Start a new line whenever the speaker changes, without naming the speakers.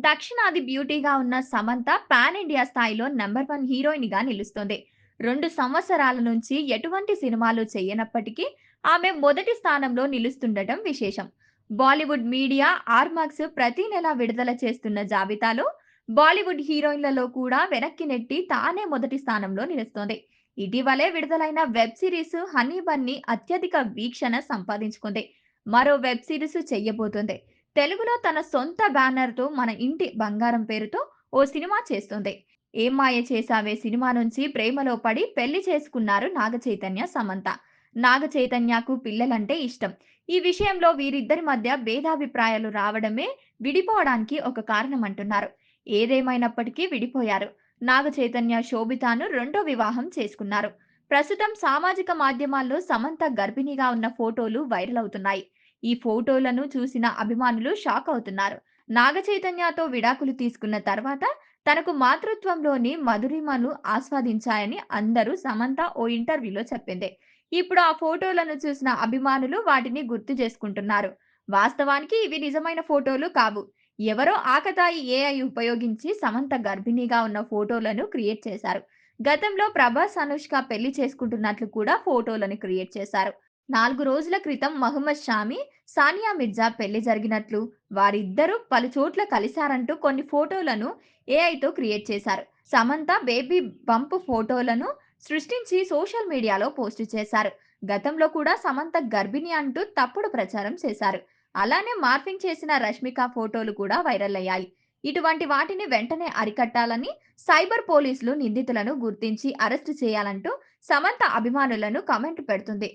దక్షిణాది బ్యూటీగా ఉన్న Samantha pan India స్థాయిలో నంబర్ 1 హీరోయిన్‌గా నిలుస్తోంది. 2 సంవత్సరాల నుంచి ఎటువంటి సినిమాలు చేయనప్పటికీ ఆమె మొదటి స్థానంలో నిలుస్తుండటం విశేషం. బాలీవుడ్ మీడియా ఆర్మాక్స్ ప్రతి నెల విడుదల చేస్తున్న జాబితాలో బాలీవుడ్ హీరోయిన్లలో కూడా వెనక్కి నెట్టి తానే మొదటి స్థానంలో నిలుస్తోంది. ఇటీవలే విడుదలైన వెబ్ సిరీస్ 'హనీ బన్నీ' అత్యధిక వీక్షణ సంపాదించుకుంది. మరో వెబ్ సిరీస్ చెయ్యబోతోంది. తెలుగులో తన సొంత బ్యానర్‌తో 'మన ఇంటి బంగారం' పేరుతో ఓ సినిమా చేస్తోంది. 'ఏం మాయ చేసావే' సినిమా నుంచి ప్రేమలో పడి పెళ్లి చేసుకున్నారు నాగచైతన్య, సమంత. నాగచైతన్యకు పిల్లలంటే ఇష్టం. ఈ విషయంలో వీరిద్దరి మధ్య భేదాభిప్రాయాలు రావడమే విడిపోవడానికి ఒక కారణమంటున్నారు. ఏదేమైనప్పటికీ విడిపోయారు. నాగచైతన్య శోభితాను రెండో వివాహం చేసుకున్నారు. ప్రస్తుతం సామాజిక మాధ్యమాల్లో సమంత గర్భిణిగా ఉన్న ఫోటోలు వైరల్ అవుతున్నాయి. ఈ ఫోటోలను చూసిన అభిమానులు షాక్ అవుతున్నారు. నాగచైతన్యతో విడాకులు తీసుకున్న తర్వాత తనకు మాతృత్వంలోని మధురిమను ఆస్వాదించాయని అందరూ సమంత ఓ ఇంటర్వ్యూలో చెప్పింది. ఇప్పుడు ఆ ఫోటోలను చూసిన అభిమానులు వాటిని గుర్తు చేసుకుంటున్నారు. వాస్తవానికి ఇవి నిజమైన ఫోటోలు కావు. ఎవరో ఆకతాయి ఏఐ ఉపయోగించి సమంత గర్భిణిగా ఉన్న ఫోటోలను క్రియేట్ చేశారు. గతంలో ప్రభాస్, అనుష్క పెళ్లి చేసుకుంటున్నట్లు కూడా ఫోటోలను క్రియేట్ చేశారు. 4 రోజుల క్రితం మహమ్మద్ షామి, సానియా మిర్జా పెళ్లి జరిగినట్లు, వారిద్దరూ పలుచోట్ల కలిశారంటూ కొన్ని ఫోటోలను ఏఐతో క్రియేట్ చేశారు. సమంత బేబీ బంప్ ఫోటోలను సృష్టించి సోషల్ మీడియాలో పోస్ట్ చేశారు. గతంలో కూడా సమంత గర్భిణి అంటూ తప్పుడు ప్రచారం చేశారు. అలానే మార్ఫింగ్ చేసిన రష్మిక ఫోటోలు కూడా వైరల్ అయ్యాయి. ఇటువంటి వాటిని వెంటనే అరికట్టాలని సైబర్ పోలీసులు నిందితులను గుర్తించి అరెస్టు చేయాలంటూ సమంత అభిమానులను కామెంట్ పెడుతుంది.